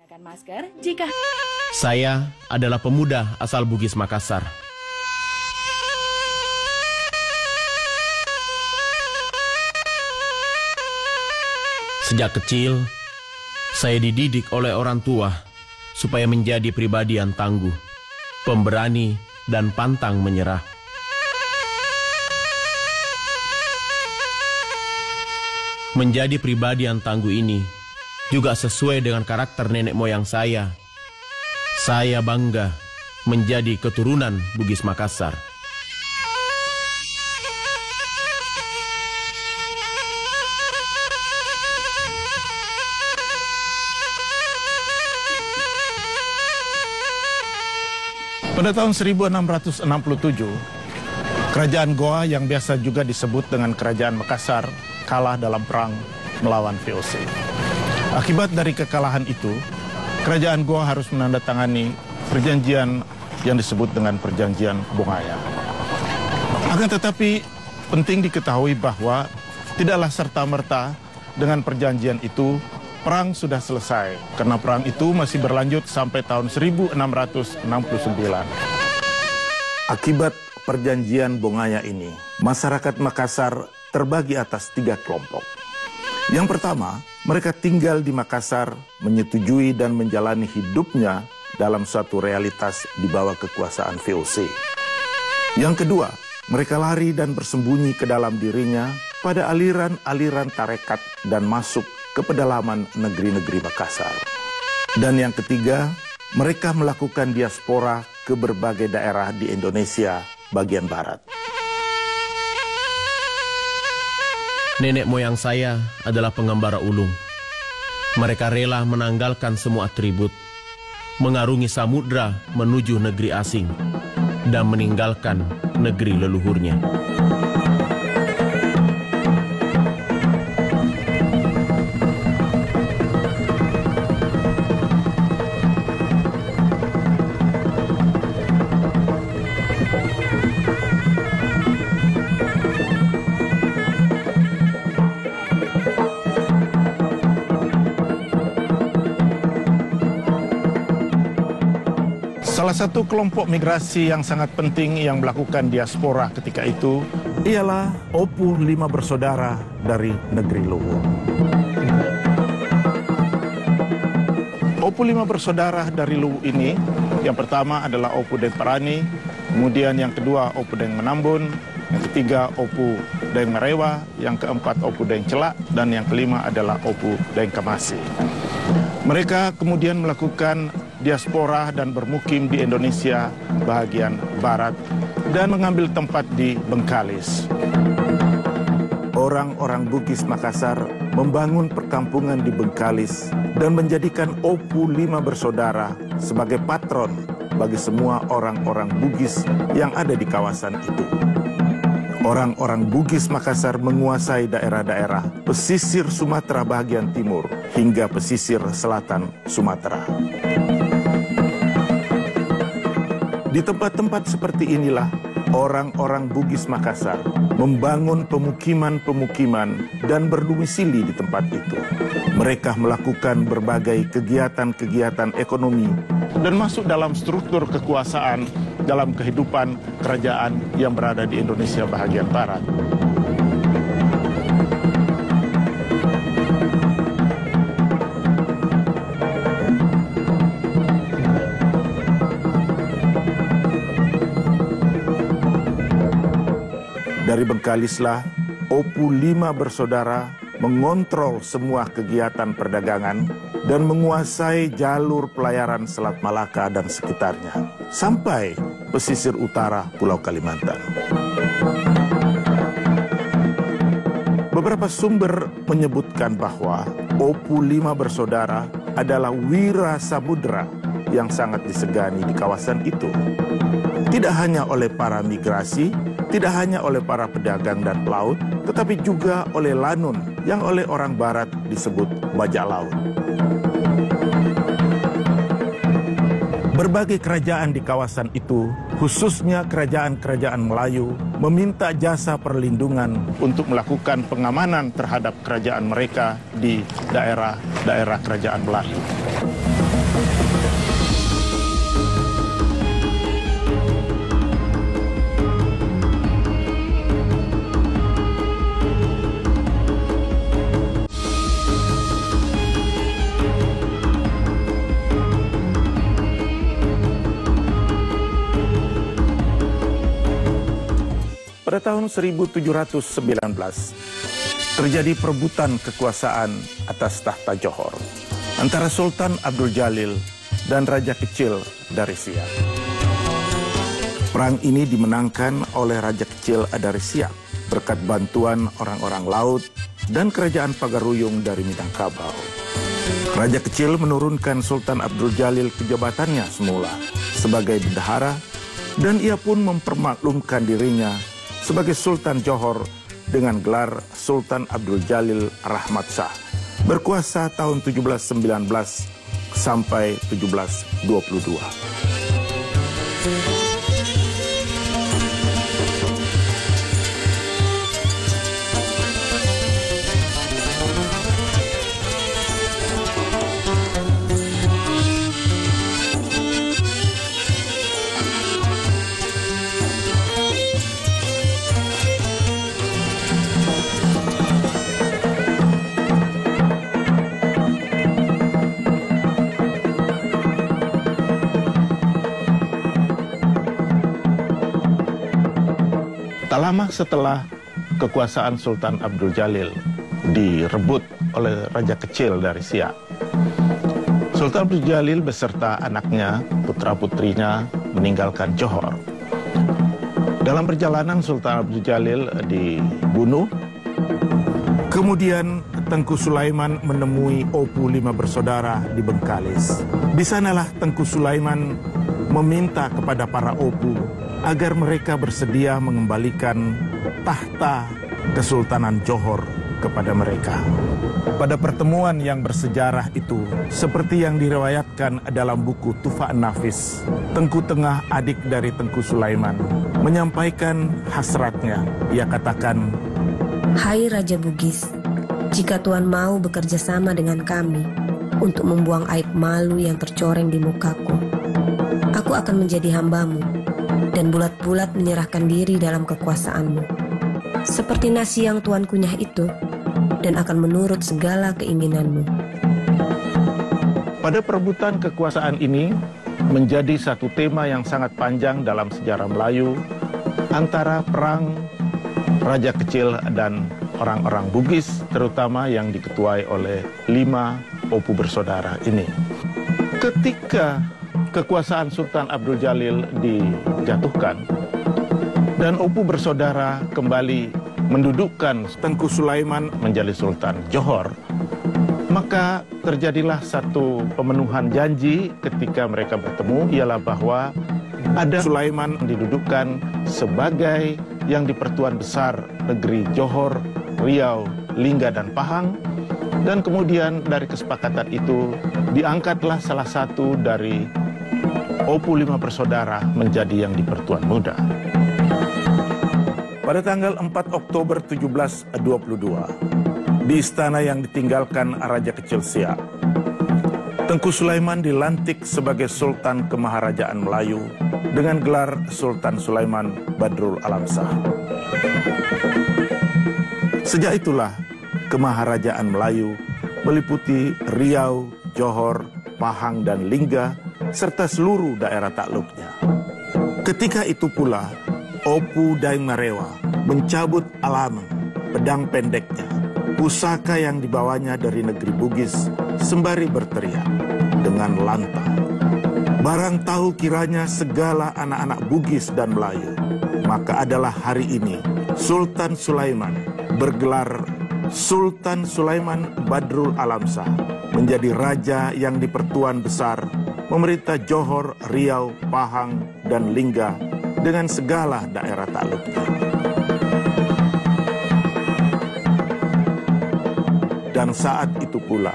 Gunakan masker jika Saya adalah pemuda asal Bugis Makassar. Sejak kecil, saya dididik oleh orang tua supaya menjadi pribadi yang tangguh, pemberani, dan pantang menyerah. Menjadi pribadi yang tangguh ini juga sesuai dengan karakter nenek moyang saya. Saya bangga menjadi keturunan Bugis Makassar. Pada tahun 1667, Kerajaan Goa yang biasa juga disebut dengan Kerajaan Makassar kalah dalam perang melawan VOC. Akibat dari kekalahan itu, Kerajaan Goa harus menandatangani perjanjian yang disebut dengan Perjanjian Bongaya. Akan tetapi, penting diketahui bahwa tidaklah serta-merta dengan perjanjian itu perang sudah selesai, karena perang itu masih berlanjut sampai tahun 1669. Akibat perjanjian Bongaya ini, masyarakat Makassar terbagi atas 3 kelompok. Yang pertama, mereka tinggal di Makassar, menyetujui dan menjalani hidupnya dalam suatu realitas di bawah kekuasaan VOC. Yang kedua, mereka lari dan bersembunyi ke dalam dirinya pada aliran-aliran tarekat dan masuk ke pedalaman negeri-negeri Makassar. Dan yang ketiga, mereka melakukan diaspora ke berbagai daerah di Indonesia bagian barat. Nenek moyang saya adalah pengembara ulung. Mereka rela menanggalkan semua atribut, mengarungi samudra menuju negeri asing, dan meninggalkan negeri leluhurnya. Salah satu kelompok migrasi yang sangat penting yang melakukan diaspora ketika itu ialah Opu 5 bersaudara dari negeri Luwu. Opu 5 bersaudara dari Luwu ini, yang pertama adalah Opu Deng Parani, kemudian yang kedua Opu Deng Menambun, yang ketiga Opu Deng Merewa, yang keempat Opu Deng Celak, dan yang kelima adalah Opu Deng Kamasi. Mereka kemudian melakukan diaspora dan bermukim di Indonesia bagian barat dan mengambil tempat di Bengkalis. Orang-orang Bugis Makassar membangun perkampungan di Bengkalis dan menjadikan Opu 5 bersaudara sebagai patron bagi semua orang-orang Bugis yang ada di kawasan itu. Orang-orang Bugis Makassar menguasai daerah-daerah pesisir Sumatera bagian timur hingga pesisir selatan Sumatera. Di tempat-tempat seperti inilah orang-orang Bugis Makassar membangun pemukiman-pemukiman dan berdomisili di tempat itu. Mereka melakukan berbagai kegiatan-kegiatan ekonomi dan masuk dalam struktur kekuasaan dalam kehidupan kerajaan yang berada di Indonesia bagian barat. Dari Bengkalislah, Opu 5 bersaudara mengontrol semua kegiatan perdagangan dan menguasai jalur pelayaran Selat Malaka dan sekitarnya, sampai pesisir utara Pulau Kalimantan. Beberapa sumber menyebutkan bahwa Opu 5 bersaudara adalah wira samudra yang sangat disegani di kawasan itu. Tidak hanya oleh para migrasi, tidak hanya oleh para pedagang dan pelaut, tetapi juga oleh lanun yang oleh orang barat disebut bajak laut. Berbagai kerajaan di kawasan itu, khususnya kerajaan-kerajaan Melayu, meminta jasa perlindungan untuk melakukan pengamanan terhadap kerajaan mereka di daerah-daerah kerajaan Melayu. pada tahun 1719 terjadi perebutan kekuasaan atas tahta Johor antara Sultan Abdul Jalil dan Raja Kecil dari Siak. Perang ini dimenangkan oleh Raja Kecil dari Siak berkat bantuan orang-orang laut dan kerajaan Pagaruyung dari Minangkabau. Raja Kecil menurunkan Sultan Abdul Jalil ke jabatannya semula sebagai bendahara, dan ia pun mempermaklumkan dirinya sebagai Sultan Johor dengan gelar Sultan Abdul Jalil Rahmat Shah, berkuasa tahun 1719 sampai 1722. Tak lama setelah kekuasaan Sultan Abdul Jalil direbut oleh Raja Kecil dari Siak, Sultan Abdul Jalil beserta anaknya, putra-putrinya meninggalkan Johor. Dalam perjalanan Sultan Abdul Jalil dibunuh. Kemudian Tengku Sulaiman menemui Opu 5 bersaudara di Bengkalis. Di sanalah Tengku Sulaiman meminta kepada para Opu agar mereka bersedia mengembalikan tahta Kesultanan Johor kepada mereka. Pada pertemuan yang bersejarah itu, seperti yang diriwayatkan dalam buku Tufa An-Nafis, Tengku Tengah, adik dari Tengku Sulaiman, menyampaikan hasratnya. Ia katakan, "Hai Raja Bugis, jika Tuan mau bekerja sama dengan kami untuk membuang aib malu yang tercoreng di mukaku, aku akan menjadi hambamu dan bulat-bulat menyerahkan diri dalam kekuasaanmu, seperti nasi yang Tuan kunyah itu, dan akan menurut segala keinginanmu." Pada perebutan kekuasaan ini menjadi satu tema yang sangat panjang dalam sejarah Melayu antara perang Raja Kecil dan orang-orang Bugis, terutama yang diketuai oleh 5 Opu bersaudara ini. Ketika kekuasaan Sultan Abdul Jalil dijatuhkan dan Opu bersaudara kembali mendudukkan Tengku Sulaiman menjadi Sultan Johor, maka terjadilah satu pemenuhan janji ketika mereka bertemu, ialah bahwa ada Sulaiman didudukkan sebagai yang di Pertuan Besar negeri Johor, Riau, Lingga, dan Pahang. Dan kemudian dari kesepakatan itu diangkatlah salah satu dari Opu 5 bersaudara menjadi yang di Pertuan Muda. Pada tanggal 4 Oktober 1722, di istana yang ditinggalkan Raja Kecil Siak, Tengku Sulaiman dilantik sebagai Sultan Kemaharajaan Melayu dengan gelar Sultan Sulaiman Badrul Alam Shah. Sejak itulah Kemaharajaan Melayu meliputi Riau, Johor, Pahang, dan Lingga, serta seluruh daerah takluknya. Ketika itu pula, Opu Daeng Marewa mencabut alameng, pedang pendeknya, pusaka yang dibawanya dari negeri Bugis, sembari berteriak dengan lantang, "Barang tahu kiranya segala anak-anak Bugis dan Melayu, maka adalah hari ini Sultan Sulaiman bergelar Sultan Sulaiman Badrul Alam Shah menjadi raja yang di Pertuan Besar memerintah Johor, Riau, Pahang, dan Lingga dengan segala daerah takluknya." Dan saat itu pula,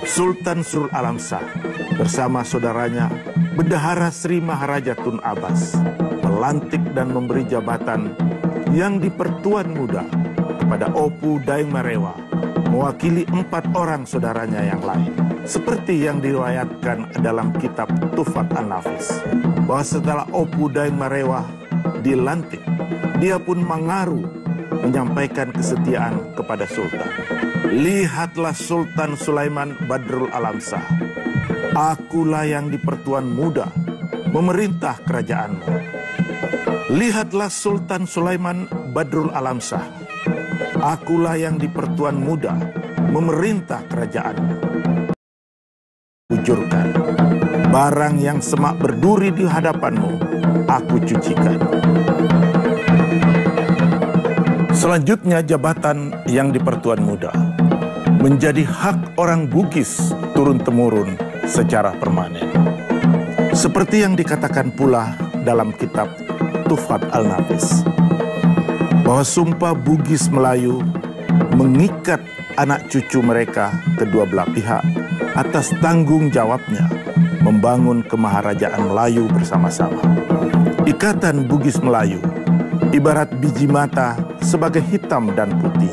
Sultan Surul Alam Shah bersama saudaranya, Bendahara Sri Maharaja Tun Abbas, melantik dan memberi jabatan yang di Pertuan Muda kepada Opu Daeng Marewa, mewakili 4 orang saudaranya yang lain. Seperti yang diriwayatkan dalam kitab Tufat An-Nafis, bahwa setelah Opu Daeng Marewa dilantik, dia pun mengaruh menyampaikan kesetiaan kepada Sultan. "Lihatlah Sultan Sulaiman Badrul Alam Shah, akulah yang di Pertuan Muda memerintah kerajaanmu." Lihatlah Sultan Sulaiman Badrul Alamsyah. Akulah yang di pertuan muda memerintah kerajaan. Ujurkan. Barang yang semak berduri di hadapanmu, aku cucikan. Selanjutnya jabatan yang di pertuan muda menjadi hak orang Bugis turun-temurun secara permanen. Seperti yang dikatakan pula dalam kitab Tuhfat Al-Nafis, bahwa sumpah Bugis Melayu mengikat anak cucu mereka kedua belah pihak atas tanggung jawabnya membangun kemaharajaan Melayu bersama-sama. Ikatan Bugis Melayu ibarat biji mata sebagai hitam dan putih,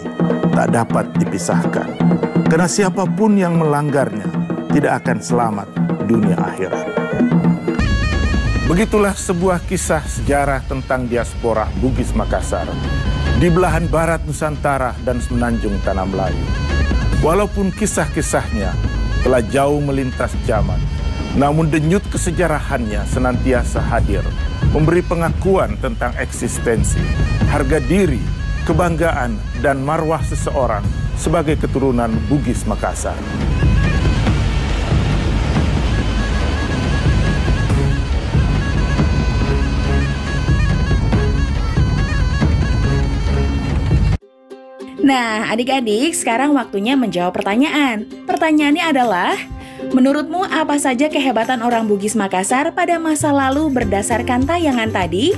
tak dapat dipisahkan. Karena siapapun yang melanggarnya tidak akan selamat dunia akhirat. Begitulah sebuah kisah sejarah tentang diaspora Bugis Makassar di belahan barat Nusantara dan semenanjung Tanah Melayu. Walaupun kisah-kisahnya telah jauh melintas zaman, namun denyut kesejarahannya senantiasa hadir, memberi pengakuan tentang eksistensi, harga diri, kebanggaan, dan marwah seseorang sebagai keturunan Bugis Makassar. Nah, adik-adik, sekarang waktunya menjawab pertanyaan. Pertanyaannya adalah, menurutmu apa saja kehebatan orang Bugis Makassar pada masa lalu berdasarkan tayangan tadi?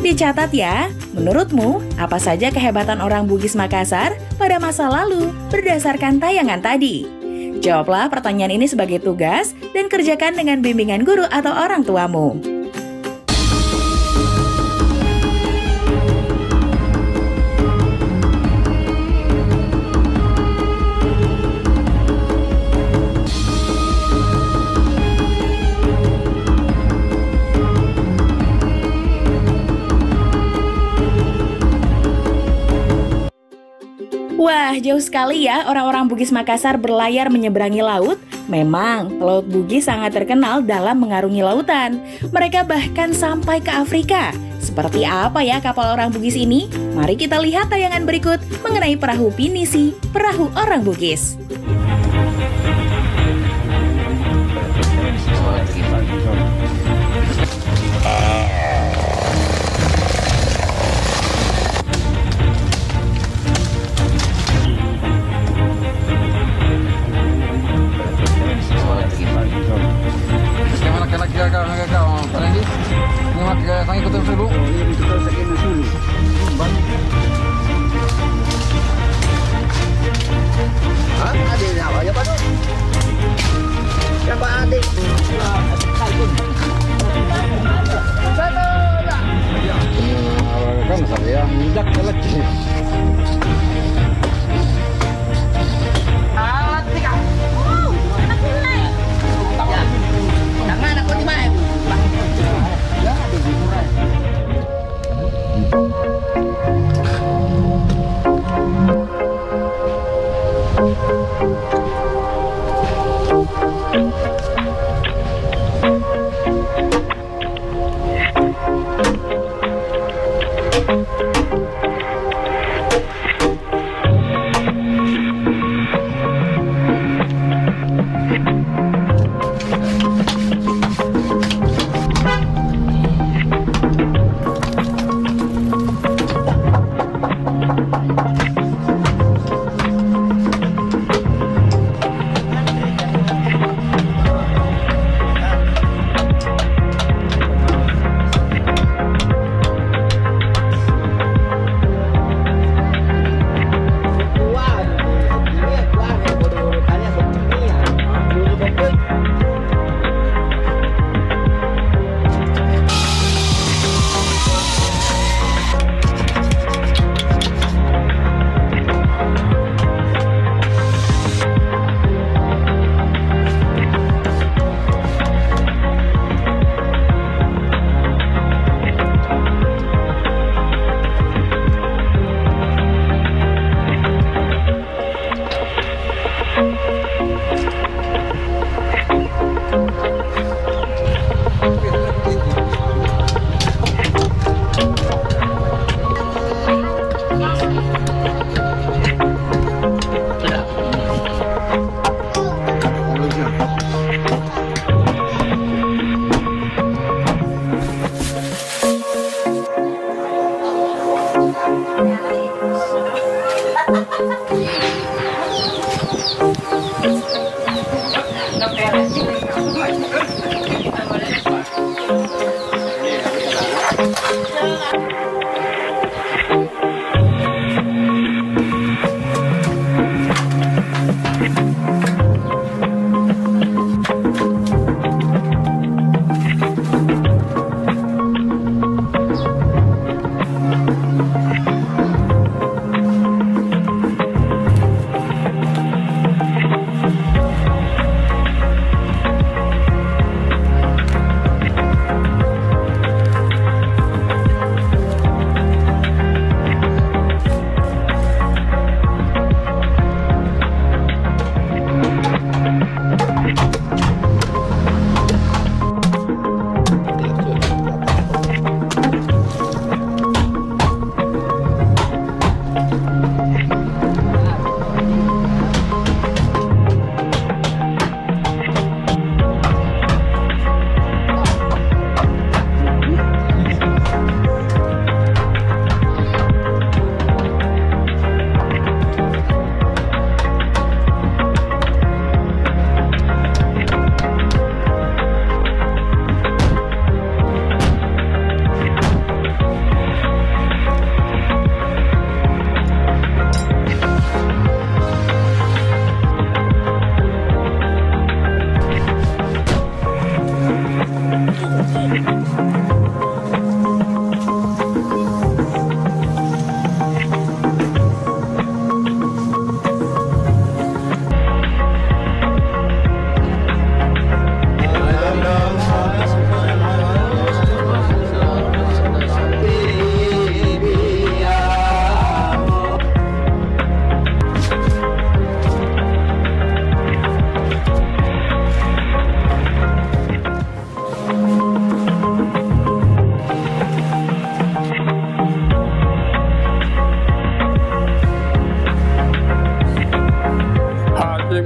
Dicatat ya, menurutmu apa saja kehebatan orang Bugis Makassar pada masa lalu berdasarkan tayangan tadi? Jawablah pertanyaan ini sebagai tugas dan kerjakan dengan bimbingan guru atau orang tuamu. Wah, jauh sekali ya orang-orang Bugis Makassar berlayar menyeberangi laut. Memang, Laut Bugis sangat terkenal dalam mengarungi lautan. Mereka bahkan sampai ke Afrika. Seperti apa ya kapal orang Bugis ini? Mari kita lihat tayangan berikut mengenai perahu pinisi, perahu orang Bugis.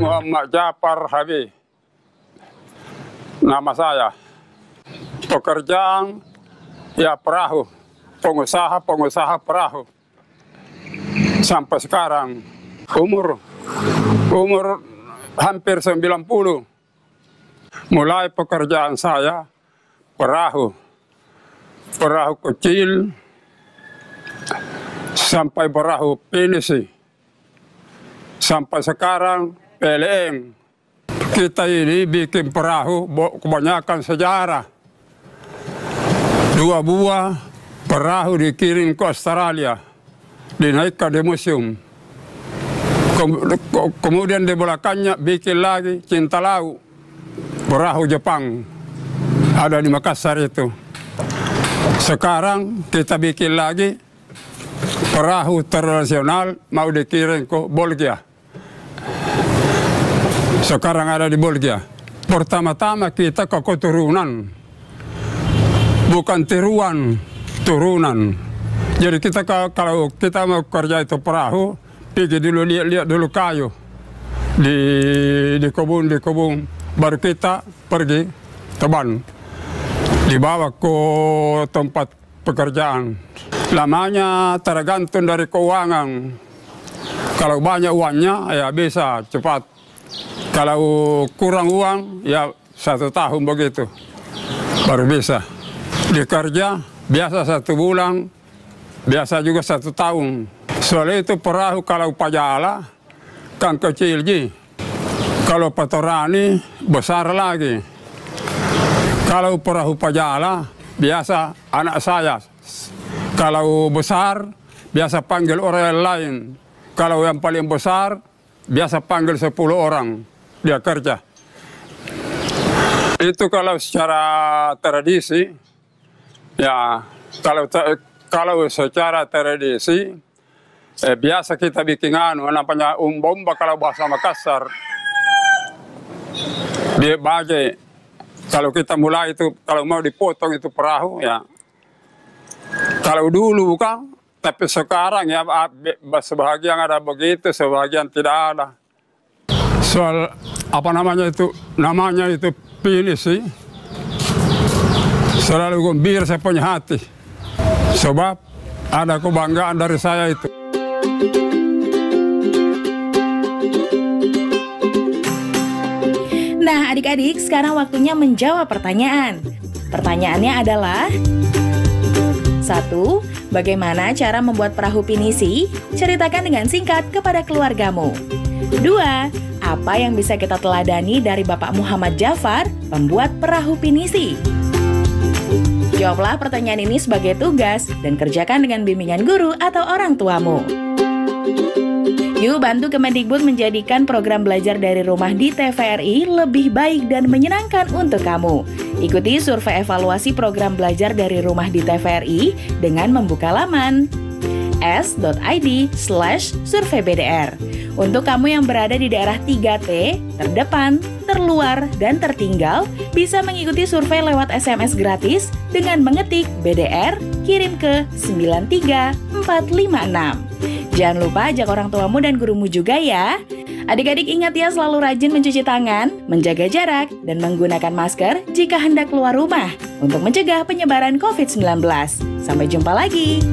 Muhammad Jafar Habib, nama saya. Pekerjaan ya perahu, pengusaha perahu. Sampai sekarang umur hampir 90. Mulai pekerjaan saya perahu kecil sampai perahu pinisi. Sampai sekarang PLM. Kita ini bikin perahu kebanyakan sejarah. 2 buah perahu dikirim ke Australia, dinaikkan di museum. Kemudian di belakangnya bikin lagi Cinta Laut, perahu Jepang, ada di Makassar itu. Sekarang kita bikin lagi perahu internasional mau dikirim ke Belgia. Sekarang ada di Belgia. Pertama-tama kita ke keturunan, bukan tiruan, turunan. Jadi kita kalau kita mau kerja itu perahu, pergi dulu lihat dulu kayu di kebun, baru kita pergi teban, dibawa ke tempat pekerjaan. Lamanya tergantung dari keuangan. Kalau banyak uangnya ya bisa cepat. Kalau kurang uang, ya 1 tahun begitu, baru bisa. Dikerja, biasa 1 bulan, biasa juga 1 tahun. Soalnya itu perahu kalau pajala, kan kecil ji. Kalau patorani, besar lagi. Kalau perahu pajala, biasa anak saya. Kalau besar, biasa panggil orang lain. Kalau yang paling besar, biasa panggil 10 orang. Dia kerja. Itu kalau secara tradisi, ya kalau secara tradisi, biasa kita bikin namanya umbomba kalau bahasa Makassar. Dia bagi, kalau kita mulai itu, kalau mau dipotong itu perahu, ya. Kalau dulu kan, tapi sekarang ya sebagian ada begitu, sebagian tidak ada. Soal apa namanya itu pinisi, selalu gembira saya punya hati. Sebab Ada kebanggaan dari saya itu. Nah, adik-adik, sekarang waktunya menjawab pertanyaan. Pertanyaannya adalah 1. Bagaimana cara membuat perahu pinisi? Ceritakan dengan singkat kepada keluargamu. 2. Apa yang bisa kita teladani dari Bapak Muhammad Jafar, pembuat perahu pinisi? Jawablah pertanyaan ini sebagai tugas dan kerjakan dengan bimbingan guru atau orang tuamu. Yuk bantu Kemendikbud menjadikan program belajar dari rumah di TVRI lebih baik dan menyenangkan untuk kamu. Ikuti survei evaluasi program belajar dari rumah di TVRI dengan membuka laman s.id/surveybdr. Untuk kamu yang berada di daerah 3T, terdepan, terluar, dan tertinggal, bisa mengikuti survei lewat SMS gratis dengan mengetik BDR, kirim ke 93456. Jangan lupa ajak orang tuamu dan gurumu juga ya. Adik-adik ingat ya, selalu rajin mencuci tangan, menjaga jarak, dan menggunakan masker jika hendak keluar rumah untuk mencegah penyebaran COVID-19. Sampai jumpa lagi.